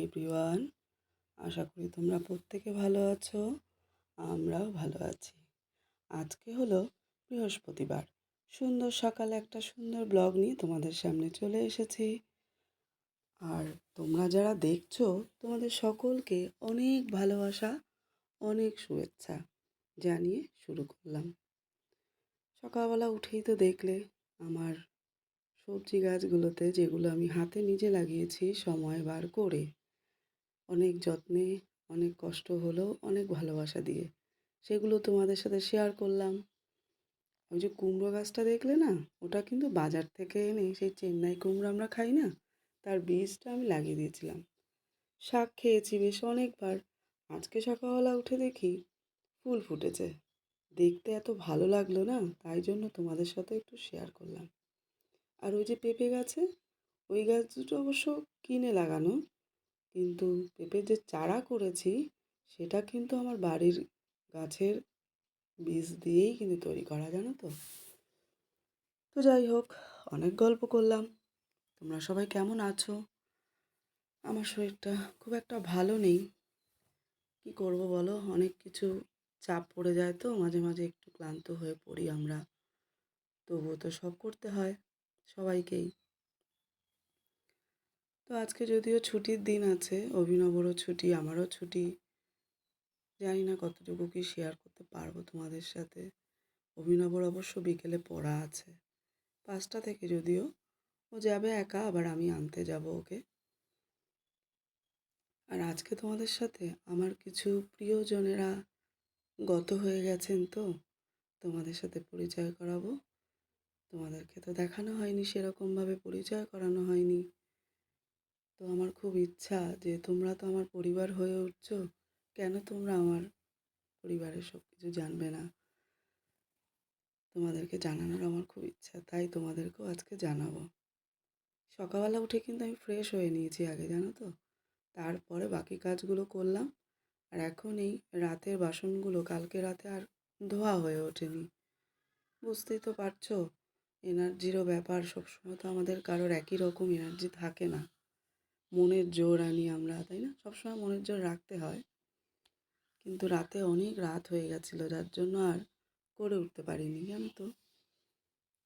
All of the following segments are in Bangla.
এভরিওয়ান, আশা করি তোমরা প্রত্যেকে ভালো আছো। আমরাও ভালো আছি। আজকে হলো বৃহস্পতিবার। সুন্দর সকালে একটা সুন্দর ব্লগ নিয়ে তোমাদের সামনে চলে এসেছি। আর তোমরা যারা দেখছো, তোমাদের সকলকে অনেক ভালোবাসা, অনেক শুভেচ্ছা জানিয়ে শুরু করলাম। সকালবেলা উঠেই তো দেখলে আমার সবজি গাছগুলোতে, যেগুলো আমি হাতে নিজে লাগিয়েছি সময় বার করে, অনেক যত্নে, অনেক কষ্ট হলেও অনেক ভালোবাসা দিয়ে, সেগুলো তোমাদের সাথে শেয়ার করলাম। ওই যে কুমড়ো গাছটা দেখলে না, ওটা কিন্তু বাজার থেকে এনে, সেই চেন্নাই কুমড়ো আমরা খাই না, তার বীজটা আমি লাগিয়ে দিয়েছিলাম। শাক খেয়েছি বেশ অনেকবার। আজকে সকালবেলা উঠে দেখি ফুল ফুটেছে। দেখতে এত ভালো লাগলো না, তাই জন্য তোমাদের সাথে একটু শেয়ার করলাম। আর ওই যে পেঁপে গাছে, ওই গাছ দুটো অবশ্য কিনে লাগানো, কিন্তু পেঁপের যে চারা করেছি সেটা কিন্তু আমার বাড়ির গাছের বীজ দিয়েই কিন্তু তৈরি করা, জানো তো। তো যাই হোক, অনেক গল্প করলাম। তোমরা সবাই কেমন আছো? আমার শরীরটা খুব একটা ভালো নেই। কি করব বলো, অনেক কিছু চাপ পড়ে যায়, তো মাঝে মাঝে একটু ক্লান্ত হয়ে পড়ি আমরা। তবুও তো সব করতে হয় সবাইকেই। তো আজকে যদিও ছুটির দিন আছে, অভিনবরও ছুটি, আমারও ছুটি। জানি না কতটুকু কি শেয়ার করতে পারবো তোমাদের সাথে। অভিনবর অবশ্য বিকেলে পড়া আছে, 5টা থেকে যদিও। ও যাবে একা, আবার আমি আনতে যাব ওকে। আর আজকে তোমাদের সাথে আমার কিছু প্রিয়জনেরা গত হয়ে গেছেন, তো তোমাদের সাথে পরিচয় করাবো। তোমাদেরকে তো দেখানো হয়নি, সেরকমভাবে পরিচয় করানো হয়নি। তো আমার খুব ইচ্ছা যে তোমরা তো আমার পরিবার হয়ে উঠছো, কেন তোমরা আমার পরিবারের সব কিছু জানবে না? তোমাদেরকে জানানোর আমার খুব ইচ্ছা, তাই তোমাদেরকেও আজকে জানাবো। সকালবেলা উঠে কিন্তু আমি ফ্রেশ হয়ে নিয়েছি আগে, জানো তো। তারপরে বাকি কাজগুলো করলাম। আর এখন এই রাতের বাসনগুলো কালকে রাতে আর ধোয়া হয়ে ওঠেনি। বুঝতেই তো পারছো, এনার্জিরও ব্যাপার। সবসময় তো আমাদের কারোর একই রকম এনার্জি থাকে না। মনের জোর আনি আমরা, তাই না? সবসময় মনের জোর রাখতে হয়। কিন্তু রাতে অনেক রাত হয়ে গেছিলো, যার জন্য আর করে উঠতে পারিনি, জানো তো।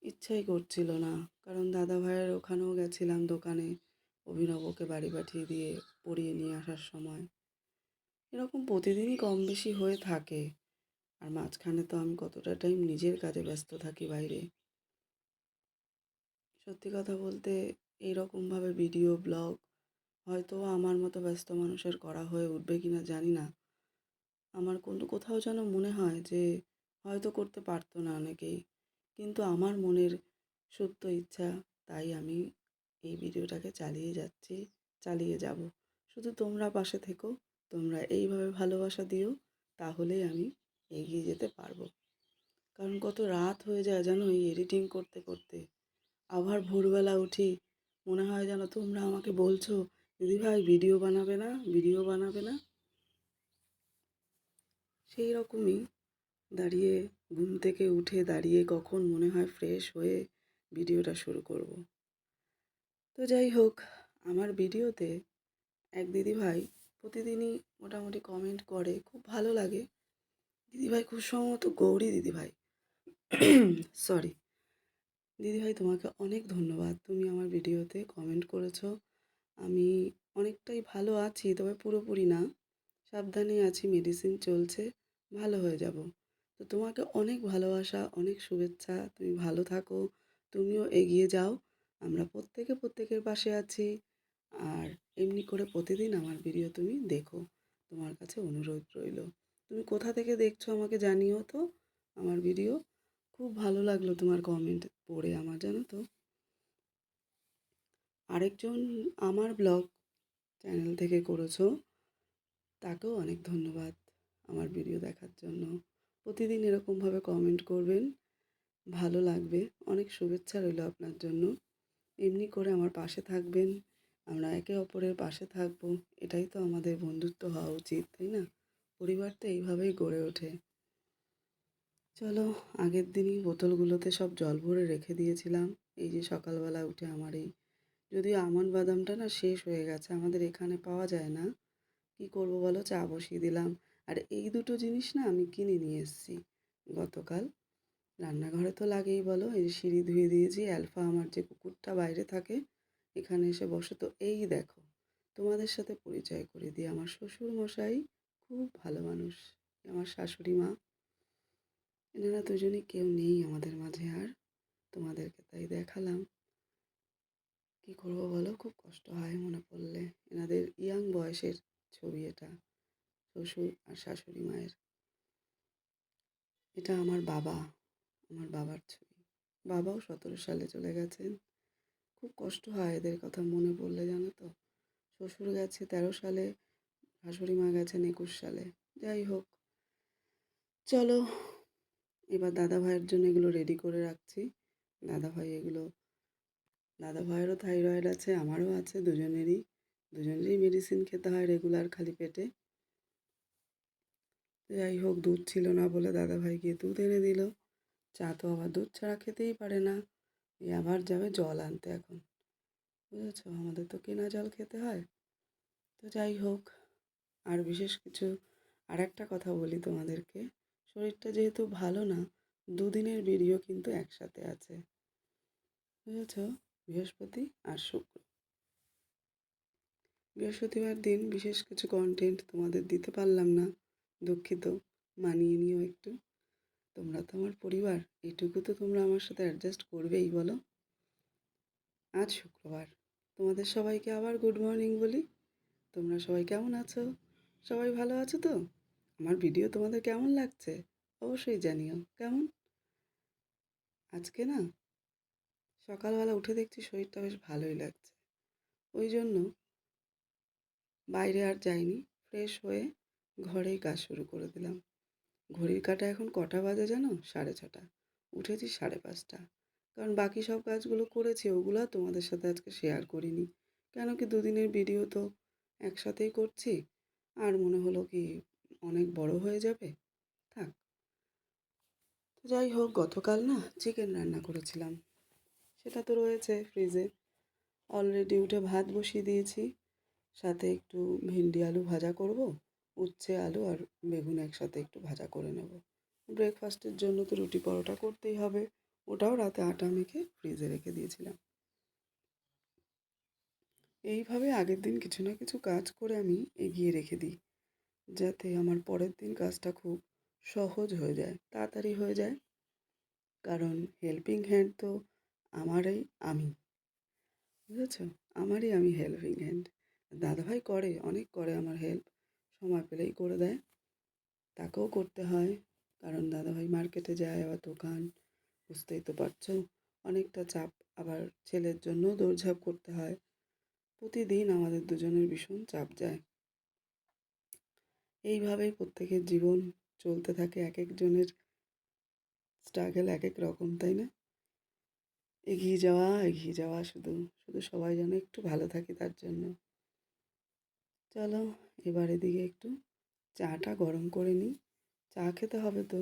ইচ্ছাই করছিল না, কারণ দাদা ভাইয়ের ওখানেও গেছিলাম দোকানে, অভিনবকে বাড়ি পাঠিয়ে দিয়ে পড়িয়ে নিয়ে আসার সময়। এরকম প্রতিদিনই কম বেশি হয়ে থাকে। আর মাঝখানে তো আমি কতটা টাইম নিজের কাজে ব্যস্ত থাকি বাইরে। সত্যি কথা বলতে, এইরকমভাবে ভিডিও ব্লগ হয়তো আমার মতো ব্যস্ত মানুষের করা হয়ে উঠবে কি না জানি না। আমার কোথাও যেন মনে হয় যে হয়তো করতে পারতো না অনেকেই, কিন্তু আমার মনের সুপ্ত ইচ্ছা, তাই আমি এই ভিডিওটাকে চালিয়ে যাচ্ছি, চালিয়ে যাব। শুধু তোমরা পাশে থেকো, তোমরা এইভাবে ভালোবাসা দিও, তাহলেই আমি এগিয়ে যেতে পারবো। কারণ কত রাত হয়ে যায় জানো এই এডিটিং করতে করতে। আবার ভোরবেলা উঠি, মনে হয় যেন তোমরা আমাকে বলছো, দিদিভাই ভিডিও বানাবে না, ভিডিও বানাবে না। সেই রকমই দাঁড়িয়ে, ঘুম থেকে উঠে দাঁড়িয়ে কখন মনে হয় ফ্রেশ হয়ে ভিডিওটা শুরু করব। তো যাই হোক, আমার ভিডিওতে এক দিদিভাই প্রতিদিনই মোটামুটি কমেন্ট করে, খুব ভালো লাগে। দিদিভাই খুব সম্ভবত গৌরী দিদিভাই, সরি দিদিভাই, তোমাকে অনেক ধন্যবাদ। তুমি আমার ভিডিওতে কমেন্ট করেছো। আমি অনেকটাই ভালো আছি, তবে পুরোপুরি না, সাবধানে আছি, মেডিসিন চলছে, ভালো হয়ে যাব। তো তোমাকে অনেক ভালোবাসা, অনেক শুভেচ্ছা। তুমি ভালো থাকো, তুমিও এগিয়ে যাও। আমরা প্রত্যেকে প্রত্যেকের পাশে আছি। আর এমনি করে প্রতিদিন আমার ভিডিও তুমি দেখো, তোমার কাছে অনুরোধ রইল। তুমি কোথা থেকে দেখছো আমাকে জানিও তো আমার ভিডিও। খুব ভালো লাগলো তোমার কমেন্ট পড়ে আমার, জানো তো। আরেকজন আমার ব্লগ চ্যানেল থেকে করেছো, তাকেও অনেক ধন্যবাদ আমার ভিডিও দেখার জন্য। প্রতিদিন এরকমভাবে কমেন্ট করবেন, ভালো লাগবে। অনেক শুভেচ্ছা রইল আপনার জন্য। এমনি করে আমার পাশে থাকবেন, আমরা একে অপরের পাশে থাকবো। এটাই তো আমাদের বন্ধুত্ব হওয়া উচিত, তাই না? পরিবার তো এইভাবেই গড়ে ওঠে। চলো, আগের দিনই বোতলগুলোতে সব জল ভরে রেখে দিয়েছিলাম। এই যে সকালবেলা উঠে আমার এই যদিও আমন্ড বাদামটা না শেষ হয়ে গেছে, আমাদের এখানে পাওয়া যায় না। কি করব বলো, চা বসিয়ে দিলাম। আর এই দুটো জিনিস না আমি কিনে নিয়ে এসেছি গতকাল। রান্নাঘরে তো লাগেই বলো, এই সিঁড়ি ধুয়ে দিয়েছি। অ্যালফা আমার যে কুকুরটা বাইরে থাকে এখানে এসে বসে, তো এই দেখো তোমাদের সাথে পরিচয় করে দিই, আমার শ্বশুর মশাই খুব ভালো মানুষ, আমার শাশুড়ি মা, এনারা দুজনেই কেউ নেই আমাদের মাঝে আর, তোমাদেরকে তাই দেখালাম। কি করব বলো, খুব কষ্ট হয় মনে পড়লে। এনাদের ইয়াং বয়সের ছবি এটা, শ্বশুর আর শাশুড়ি মায়ের। এটা আমার বাবা, আমার বাবার ছবি। বাবাও 17 সালে চলে গেছেন। খুব কষ্ট হয় এদের কথা মনে পড়লে, জানো তো। শ্বশুর গেছে 13 সালে, শাশুড়ি মা গেছেন 21 সালে। যাই হোক, চলো এবার দাদা ভাইয়ের জন্য এগুলো রেডি করে রাখছি। দাদা ভাই এগুলো, দাদা ভাইয়েরও থাইরয়েড আছে, আমারও আছে, দুজনেরই মেডিসিন খেতে হয় রেগুলার খালি পেটে। যাই হোক, দুধ ছিল না বলে দাদা ভাই গিয়ে দুধ এনে দিল। চা তো আবার দুধ ছাড়া খেতেই পারে না, এই আবার যাবে জল আনতে এখন। বুঝেছো, আমাদের তো কেনা জল খেতে হয়। তো যাই হোক, আর বিশেষ কিছু, আর একটা কথা বলি তোমাদেরকে, শরীরটা যেহেতু ভালো না, দুদিনের ভিডিও কিন্তু একসাথে আছে, বুঝেছো, বৃহস্পতি আর শুক্র। বৃহস্পতিবার দিন বিশেষ কিছু কন্টেন্ট তোমাদের দিতে পারলাম না, দুঃখিত, মানিয়ে নিও একটু। তোমরা তো আমার পরিবার, এটুকু তো তোমরা আমার সাথে অ্যাডজাস্ট করবেই বলো। আজ শুক্রবার, তোমাদের সবাইকে আবার গুড মর্নিং বলি। তোমরা সবাই কেমন আছো? সবাই ভালো আছো তো? আমার ভিডিও তোমাদের কেমন লাগছে অবশ্যই জানিও। কেমন, আজকে না সকালবেলা উঠে দেখছি শরীরটা বেশ ভালোই লাগছে, ওই জন্য বাইরে আর যাইনি, ফ্রেশ হয়ে ঘরেই কাজ শুরু করে দিলাম। ঘড়ির কাঁটা এখন কটা বাজে জানো? 6:30। উঠেছি 5:30, কারণ বাকি সব কাজগুলো করেছি, ওগুলো আর তোমাদের সাথে আজকে শেয়ার করিনি। কেন কি, দুদিনের ভিডিও তো একসাথেই করছি, আর মনে হলো কি অনেক বড় হয়ে যাবে, থাক। তো যাই হোক, গতকাল না চিকেন রান্না করেছিলাম, সেটা তো রয়েছে ফ্রিজে। অলরেডি উঠে ভাত বসিয়ে দিয়েছি, সাথে একটু ভেন্ডি আলু ভাজা করব, উচ্ছে আলু আর বেগুন একসাথে একটু ভাজা করে নেব। ব্রেকফাস্টের জন্য তো রুটি পরোটা করতেই হবে, ওটাও রাতে আটা মেখে ফ্রিজে রেখে দিয়েছিলাম। এইভাবে আগের দিন কিছু না কিছু কাজ করে আমি এগিয়ে রেখে দিই, যাতে আমার পরের দিন কাজটা খুব সহজ হয়ে যায়, তাড়াতাড়ি হয়ে যায়। কারণ হেল্পিং হ্যান্ড তো আমারই আমি, বুঝেছো, আমারই আমি হেল্পিং হ্যান্ড। দাদাভাই করে, অনেক করে আমার হেল্প, সময় পেলেই করে দেয়। তাকেও করতে হয়, কারণ দাদাভাই মার্কেটে যায়, আবার দোকান, বুঝতেই তো পারছো, অনেকটা চাপ। আবার ছেলের জন্য দৌড়ঝাঁপ করতে হয়, প্রতিদিন আমাদের দুজনের ভীষণ চাপ যায়। এইভাবেই প্রত্যেকের জীবন চলতে থাকে, এক একজনের স্ট্রাগল এক এক রকম, তাই না? এগিয়ে যাওয়া এগিয়ে যাওয়া, শুধু শুধু সবাই যেন একটু ভালো থাকি তার জন্য। চলো এবার এদিকে একটু চাটা গরম করে নিই, চা খেতে হবে তো,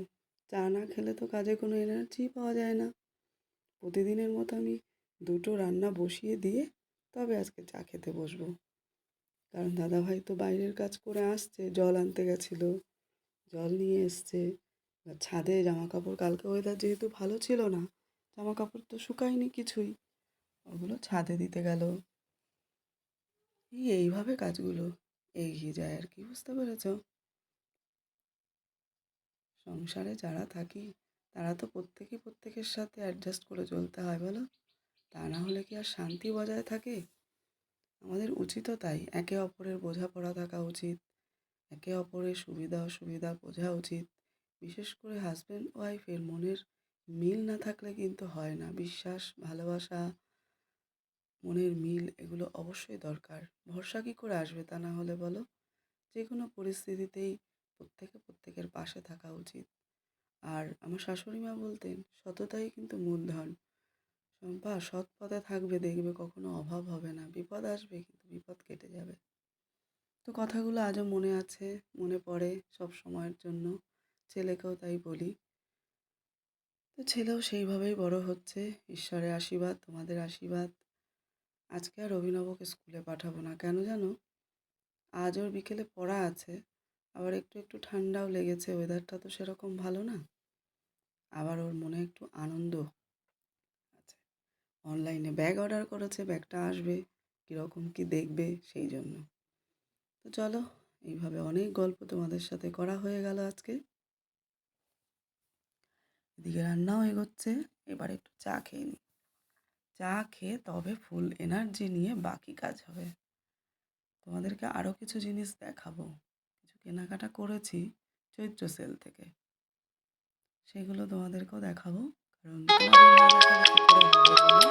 চা না খেলে তো কাজে কোনো এনার্জি পাওয়া যায় না। প্রতিদিনের মতো আমি দুটো রান্না বসিয়ে দিয়ে তবে আজকে চা খেতে বসবো, কারণ দাদাভাই তো বাইরের কাজ করে আসছে, জল আনতে গেছিলো, জল নিয়ে এসছে। এবার ছাদে জামা কাপড়, কালকে ওয়েদার যেহেতু ভালো ছিল না, জামা কাপড় তো শুকায়নি কিছুই, ওগুলো ছাদে দিতে গেল। এইভাবে কাজগুলো এগিয়ে যায় আর কি, বুঝতে পেরেছ? সংসারে যারা থাকি তারা তো প্রত্যেকেই প্রত্যেকের সাথে অ্যাডজাস্ট করে চলতে হয় বলো, তা না হলে কি আর শান্তি বজায় থাকে? আমাদের উচিতও তাই, একে অপরের বোঝাপড়া থাকা উচিত, একে অপরের সুবিধা অসুবিধা বোঝা উচিত। বিশেষ করে হাজব্যান্ড ওয়াইফের মনের মিল না থাকলে কিন্তু হয় না, বিশ্বাস ভালোবাসা, মনের মিল এগুলো অবশ্যই দরকার। ভরসা কী করে আসবে তা না হলে বলো? যে কোনো পরিস্থিতিতেই প্রত্যেকে প্রত্যেকের পাশে থাকা উচিত। আর আমার শাশুড়ি মা বলতেন, সততাই কিন্তু মূলধন। শম্পা, সৎ পথে থাকবে, দেখবে কখনো অভাব হবে না, বিপদ আসবে কিন্তু বিপদ কেটে যাবে। তো কথাগুলো আজও মনে আছে, মনে পড়ে সব সময়ের জন্য। ছেলেকেও তাই বলি। তো ছেলেও সেইভাবেই বড় হচ্ছে, ঈশ্বরের আশীর্বাদ, তোমাদের আশীর্বাদ। আজকে আর অভিনবকে স্কুলে পাঠাবো না, কেন জানো? আজ ওর বিকেলে পড়া আছে, আবার একটু একটু ঠান্ডাও লেগেছে, ওয়েদারটা তো সেরকম ভালো না। আবার ওর মনে একটু আনন্দ আছে। অনলাইনে ব্যাগ অর্ডার করেছে, ব্যাগটা আসবে, কীরকম কী দেখবে সেই জন্য। তো চলো, এইভাবে অনেক গল্প তোমাদের সাথে করা হয়ে গেল আজকে। এদিকে রান্নাও এগোচ্ছে, এবার একটু চা খেয়ে নিই। চা খেয়ে তবে ফুল এনার্জি নিয়ে বাকি কাজ হবে। তোমাদেরকে আরও কিছু জিনিস দেখাবো। কিছু কেনাকাটা করেছি চৈত্র সেল থেকে, সেগুলো তোমাদেরকেও দেখাবো, কারণ তোমাদের না দেখালে কী করে হবে বলো?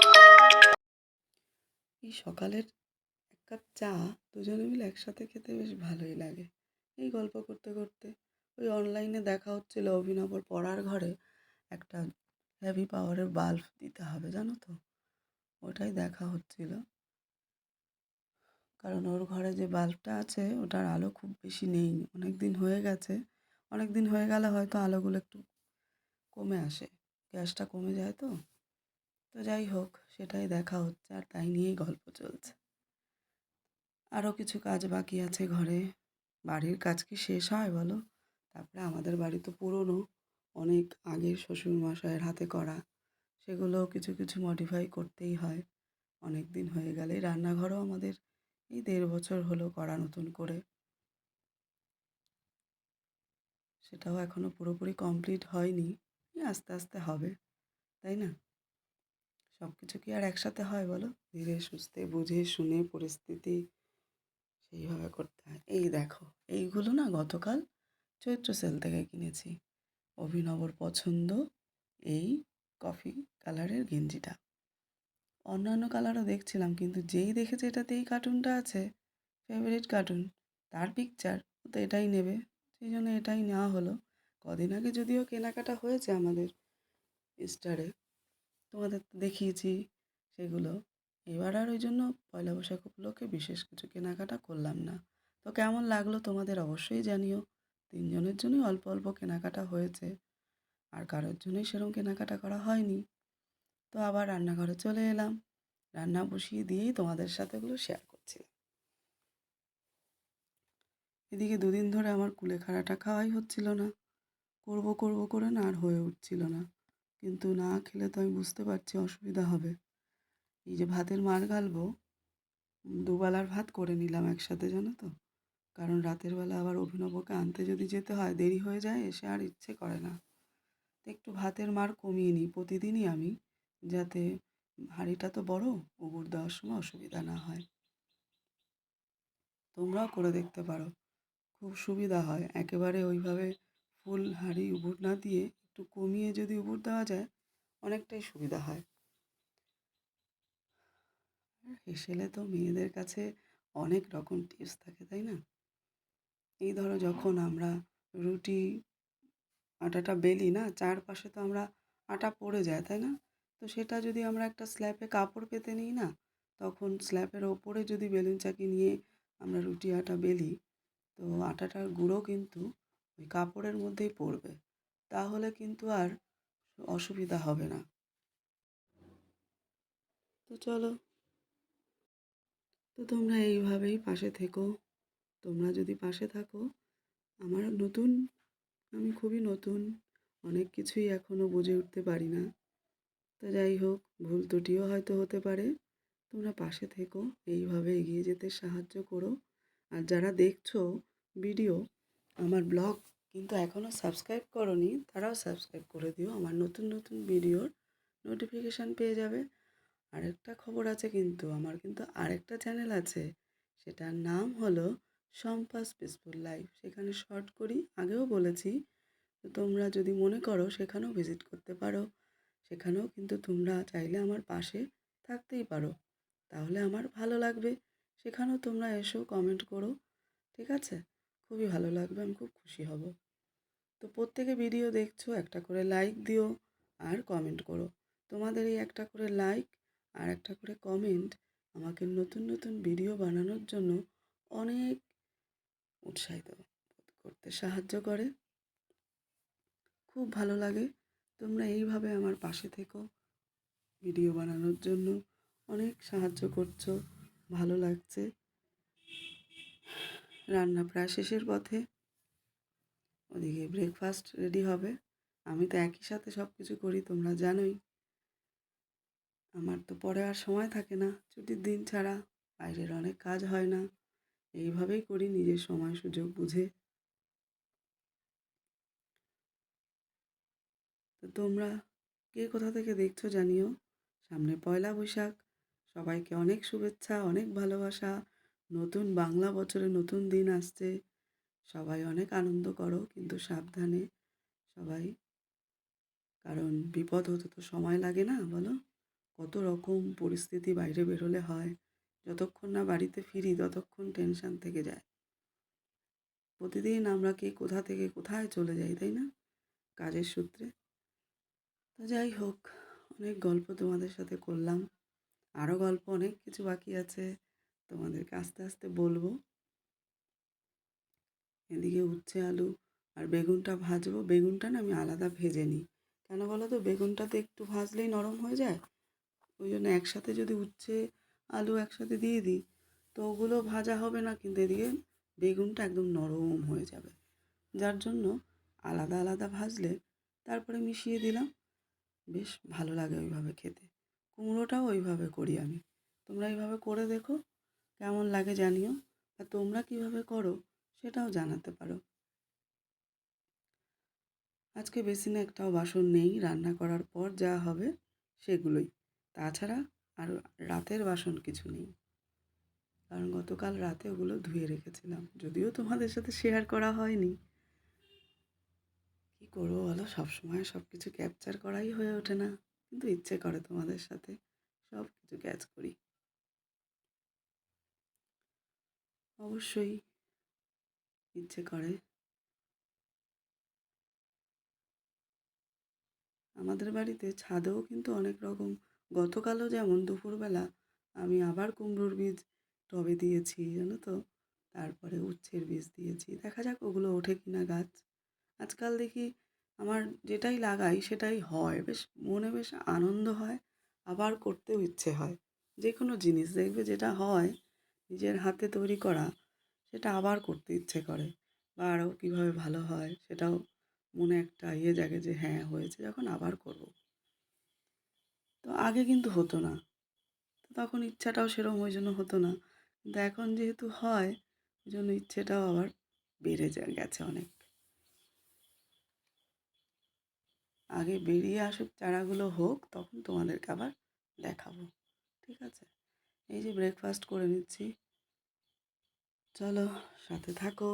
এই সকালের এক কাপ চা দুজনে মিলে একসাথে খেতে বেশ ভালোই লাগে। এই গল্প করতে করতে ওই অনলাইনে দেখা হচ্ছিল অভিনবর পড়ার ঘরে একটা হেভি পাওয়ারের বাল্ব দিতে হবে, জানো তো? ওটাই দেখা হচ্ছিল, কারণ ওর ঘরে যে বাল্বটা আছে ওটার আলো খুব বেশি নেই, অনেক দিন হয়ে গেছে। অনেক দিন হয়ে গেলে হয়তো আলোগুলো একটু কমে আসে, গ্যাসটা কমে যায় তো। তো যাই হোক, সেটাই দেখা হচ্ছে আর তাই নিয়েই গল্প চলছে। আরও কিছু কাজ বাকি আছে ঘরে। বাড়ির কাজ কি শেষ হয় বলো? তারপরে আমাদের বাড়ি তো পুরনো, অনেক আগের শ্বশুরমশাইয়ের হাতে করা, সেগুলোও কিছু কিছু মডিফাই করতেই হয়। অনেক দিন হয়ে গেলে রান্নাঘরও আমাদের এই 1.5 বছর হলো করা নতুন করে, সেটাও এখনও পুরোপুরি কমপ্লিট হয়নি। আস্তে আস্তে হবে, তাই না? সব কিছু কি আর একসাথে হয় বলো? ধীরে সুস্থে বুঝে শুনে পরিস্থিতি সেইভাবে করতে হয়। এই দেখো, এইগুলো না গতকাল চৈত্র সেল থেকে কিনেছি। অভিনবর পছন্দ এই কফি কালারের গেঞ্জিটা। অন্যান্য কালারও দেখছিলাম, কিন্তু যেই দেখেছে এটাতে এই কার্টুনটা আছে, ফেভারিট কার্টুন, তার পিকচার, তো এটাই নেবে, সেই জন্য এটাই নেওয়া হলো। কদিন আগে যদিও কেনাকাটা হয়েছে আমাদের স্টারে, তোমাদের তো দেখিয়েছি সেগুলো। এবার আর ওই জন্য পয়লা বৈশাখ উপলক্ষে বিশেষ কিছু কেনাকাটা করলাম না। তো কেমন লাগলো তোমাদের অবশ্যই জানিও। 3 জনের জন্যই অল্প অল্প কেনাকাটা হয়েছে, আর কারোর জন্যই সেরকম কেনাকাটা করা হয়নি। তো আবার রান্নাঘরে চলে এলাম, রান্না বসিয়ে দিয়েই তোমাদের সাথে ওগুলো শেয়ার করছিলাম। এদিকে 2 দিন ধরে আমার কুলেখাড়াটা খাওয়াই হচ্ছিল না, করব করব করে না আর হয়ে উঠছিল না। কিন্তু না খেলে তো আমি বুঝতে পারছি অসুবিধা হবে। এই যে ভাতের মাড় গালবো, দুবেলার ভাত করে নিলাম একসাথে, জানো তো? কারণ রাতের বেলা আবার অভিনবকে আনতে যদি যেতে হয়, দেরি হয়ে যায়, এসে আর ইচ্ছে করে না। তো একটু ভাতের মাড় কমিয়ে নিই প্রতিদিনই আমি, যাতে হাঁড়িটা তো বড়, উবুর দেওয়ার সময় অসুবিধা না হয়। তোমরাও করে দেখতে পারো, খুব সুবিধা হয়। একেবারে ওইভাবে ফুল হাঁড়ি উবুর না দিয়ে একটু কমিয়ে যদি উবুর দেওয়া যায়, অনেকটাই সুবিধা হয়। হেসেলে তো মেয়েদের কাছে অনেক রকম টিপস থাকে, তাই না? এই ধরো, যখন আমরা রুটি আটাটা বেলি না, চারপাশে তো আমরা আটা পড়ে যায়, তাই না? তো সেটা যদি আমরা একটা স্ল্যাপে কাপড় পেতে নিই না, তখন স্ল্যাপের ওপরে যদি বেলুন চাকি নিয়ে আমরা রুটি আটা বেলি, তো আটাটার গুঁড়ো কিন্তু ওই কাপড়ের মধ্যেই পড়বে, তাহলে কিন্তু আর অসুবিধা হবে না। তো চলো, তো তোমরা এইভাবেই পাশে থেকো। তোমরা যদি পাশে থাকো, আমার নতুন, আমি খুবই নতুন, অনেক কিছুই এখনও বুঝে উঠতে পারি না। তো যাই হোক, ভুল ত্রুটিও হয়তো হতে পারে। তোমরা পাশে থেকো, এইভাবে এগিয়ে যেতে সাহায্য করো। আর যারা দেখছো ভিডিও, আমার ব্লগ কিন্তু এখনও সাবস্ক্রাইব করোনি, তারাও সাবস্ক্রাইব করে দিও, আমার নতুন নতুন ভিডিওর নোটিফিকেশান পেয়ে যাবে। আরেকটা খবর আছে, কিন্তু আমার কিন্তু আরেকটা চ্যানেল আছে, সেটার নাম হলো শম্পাস পিসফুল লাইফ। সেখানে শর্ট করি, আগেও বলেছি। তো তোমরা যদি মনে করো সেখানেও ভিজিট করতে পারো। সেখানেও কিন্তু তোমরা চাইলে আমার পাশে থাকতেই পারো, তাহলে আমার ভালো লাগবে। সেখানেও তোমরা এসো, কমেন্ট করো, ঠিক আছে? খুবই ভালো লাগবে, আমি খুব খুশি হব। তো প্রত্যেকে ভিডিও দেখছো, একটা করে লাইক দিও আর কমেন্ট করো। তোমাদের এই একটা করে লাইক আর একটা করে কমেন্ট আমাকে নতুন নতুন ভিডিও বানানোর জন্য অনেক উৎসাহিত করতে সাহায্য করে। খুব ভালো লাগে। তোমরা এইভাবে আমার পাশে থেকো ভিডিও বানানোর জন্য। অনেক সাহায্য করছো, ভালো লাগছে। রান্না প্রায় শেষের পথে, ওদিকে ব্রেকফাস্ট রেডি হবে। আমি তো একই সাথে সব কিছু করি, তোমরা জানোই। আমার তো পরে আর সময় থাকে না ছুটির দিন ছাড়া, বাইরের অনেক কাজ হয় না, এইভাবেই করি নিজের সময় সুযোগ বুঝে। তো তোমরা কে কোথা থেকে দেখছো জানিও। সামনে পয়লা বৈশাখ, সবাইকে অনেক শুভেচ্ছা, অনেক ভালোবাসা। নতুন বাংলা বছরে নতুন দিন আসছে, সবাই অনেক আনন্দ করো, কিন্তু সাবধানে সবাই, কারণ বিপদ হতে তো সময় লাগে না, বলো? কত রকম পরিস্থিতি বাইরে বেরোলে হয়, যতক্ষণ না বাড়িতে ফিরি ততক্ষণ টেনশন থেকে যায়। প্রতিদিন আমরা কে কোথা থেকে কোথায় চলে যাই, তাই না, কাজের সূত্রে। তো যাই হোক, অনেক গল্প তোমাদের সাথে করলাম, আরও গল্প অনেক কিছু বাকি আছে, তোমাদেরকে আস্তে আস্তে বলবো। এদিকে উচ্ছে আলু আর বেগুনটা ভাজবো। বেগুনটা না আমি আলাদা ভেজে নিই, কেন বলো তো, বেগুনটাতে একটু ভাজলেই নরম হয়ে যায়। ওই জন্য একসাথে যদি উচ্ছে আলু একসাথে দিয়ে দিই তো ওগুলো ভাজা হবে না, কিন্তু এদিকে বেগুনটা একদম নরম হয়ে যাবে। যার জন্য আলাদা আলাদা ভাজলে তারপরে মিশিয়ে দিলাম, বেশ ভালো লাগে ওইভাবে খেতে। কুমড়োটাও ওইভাবে করি আমি, তোমরা এইভাবে করে দেখো, কেমন লাগে জানিও। আর তোমরা কীভাবে করো সেটাও জানাতে পারো। আজকে বেসিনে একটাও বাসন নেই, রান্না করার পর যা হবে সেগুলোই, তাছাড়া আর রাতের বাসন কিছু নেই, কারণ গতকাল রাতে ওগুলো ধুয়ে রেখেছিলাম, যদিও তোমাদের সাথে শেয়ার করা হয়নি। কী করবো বলো, সবসময় সব কিছু ক্যাপচার করাই হয়ে ওঠে না, কিন্তু ইচ্ছে করে তোমাদের সাথে সব কিছু ক্যাচ করি। অবশ্যই ইচ্ছে করে। আমাদের বাড়িতে ছাদেও কিন্তু অনেক রকম, গতকালও যেমন দুপুরবেলা আমি আবার কুমড়োর বীজ টবে দিয়েছি, জানো তো, তারপরে উচ্ছের বীজ দিয়েছি, দেখা যাক ওগুলো ওঠে কিনা গাছ। আজকাল দেখি আমার যেটাই লাগাই সেটাই হয়, বেশ মনে বেশ আনন্দ হয়, আবার করতেও ইচ্ছে হয়। যে কোনো জিনিস দেখবে যেটা হয় নিজের হাতে তৈরি করা, সেটা আবার করতে ইচ্ছে করে, বা আরও কীভাবে ভালো হয় সেটাও মনে একটা জাগে যে হ্যাঁ হয়েছে যখন আবার করব। তো আগে কিন্তু হতো না, তো তখন ইচ্ছাটাও সেরকম ওই জন্য হতো না, কিন্তু এখন যেহেতু হয় ওই জন্য ইচ্ছেটাও আবার বেড়ে গেছে অনেক। আগে বেরিয়ে আসুক, চারাগুলো হোক, তখন তোমাদেরকে আবার দেখাবো, ঠিক আছে? এই যে ব্রেকফাস্ট করে নিচ্ছি, চলো সাথে থাকো।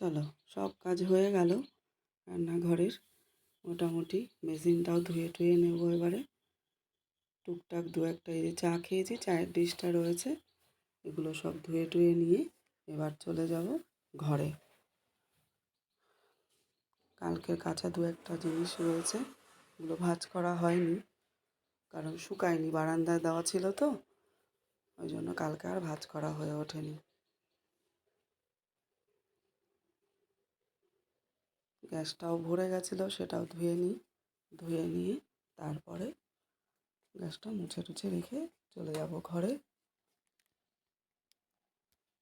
চলো, সব কাজ হয়ে গেল রান্নাঘরের। মোটামুটি বেসিনটাও ধুয়ে টুয়ে নেবো এবারে। টুকটাক দু একটা এই যে চা খেয়েছি, চায়ের ডিশটা রয়েছে, এগুলো সব ধুয়ে টুয়ে নিয়ে এবার চলে যাব ঘরে। কালকের কাঁচা দু একটা জিনিস রয়েছে, এগুলো ভাঁজ করা হয়নি কারণ শুকায়নি, বারান্দায় দেওয়া ছিল তো, ওই জন্য কালকে আর ভাঁজ করা হয়ে ওঠেনি। গ্যাসটাও ভরে গেছিলো, সেটাও ধুয়ে নিই। ধুয়ে নিয়ে তারপরে গ্যাসটা মুছে টুছে রেখে চলে যাব ঘরে।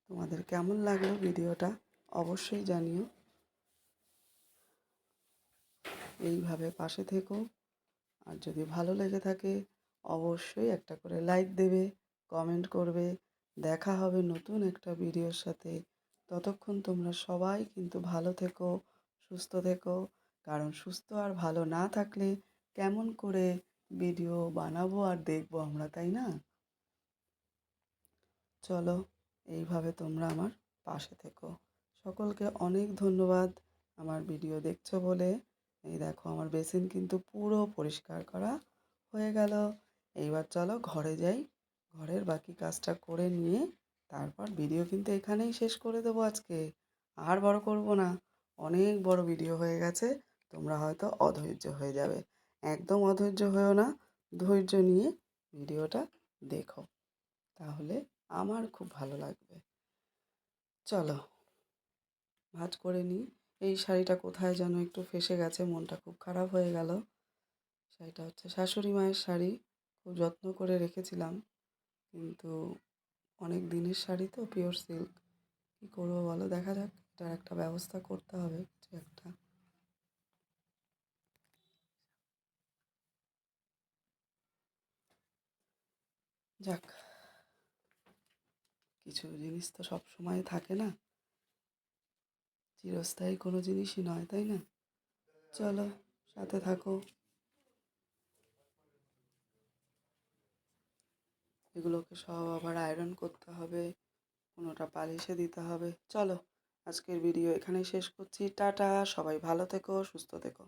তোমাদের কেমন লাগলো ভিডিওটা অবশ্যই জানিও। এইভাবে পাশে থেকো, আর যদি ভালো লেগে থাকে অবশ্যই একটা করে লাইক দেবে, কমেন্ট করবে। দেখা হবে নতুন একটা ভিডিওর সাথে। ততক্ষণ তোমরা সবাই কিন্তু ভালো থেকো, সুস্থ থেকো, কারণ সুস্থ আর ভালো না থাকলে কেমন করে ভিডিও বানাবো আর দেখবো আমরা, তাই না? চলো, এইভাবে তোমরা আমার পাশে থেকো। সকলকে অনেক ধন্যবাদ আমার ভিডিও দেখছো বলে। এই দেখো আমার বেসিন কিন্তু পুরো পরিষ্কার করা হয়ে গেল। এইবার চলো ঘরে যাই, ঘরের বাকি কাজটা করে নিয়ে তারপর ভিডিও কিন্তু এখানেই শেষ করে দেবো আজকে। আর বড় করব না, অনেক বড় ভিডিও হয়ে গেছে, তোমরা হয়তো অধৈর্য হয়ে যাবে। একদম অধৈর্য হয়েও না, ধৈর্য নিয়ে ভিডিওটা দেখো, তাহলে আমার খুব ভালো লাগবে। চলো ভাঁজ করে নিই। এই শাড়িটা কোথায় যেন একটু ফেঁসে গেছে, মনটা খুব খারাপ হয়ে গেল। শাড়িটা হচ্ছে শাশুড়ি মায়ের শাড়ি, খুব যত্ন করে রেখেছিলাম, কিন্তু অনেক দিনের শাড়ি তো, পিওর সিল্ক। কী করবো বলো, দেখা যাক, এটার একটা ব্যবস্থা করতে হবে কিছু একটা। যাক, কিছু জিনিস তো সব সময় থাকে না, চিরস্থায়ী কোনো জিনিসই নয়, তাই না? চলো, সাথে থাকো। এগুলোকে সব আবার আয়রন করতে হবে, কোনোটা পালিশে দিতে হবে। চলো, আজকের ভিডিও এখানেই শেষ করছি। টাটা, সবাই ভালো থেকো, সুস্থ থেকো।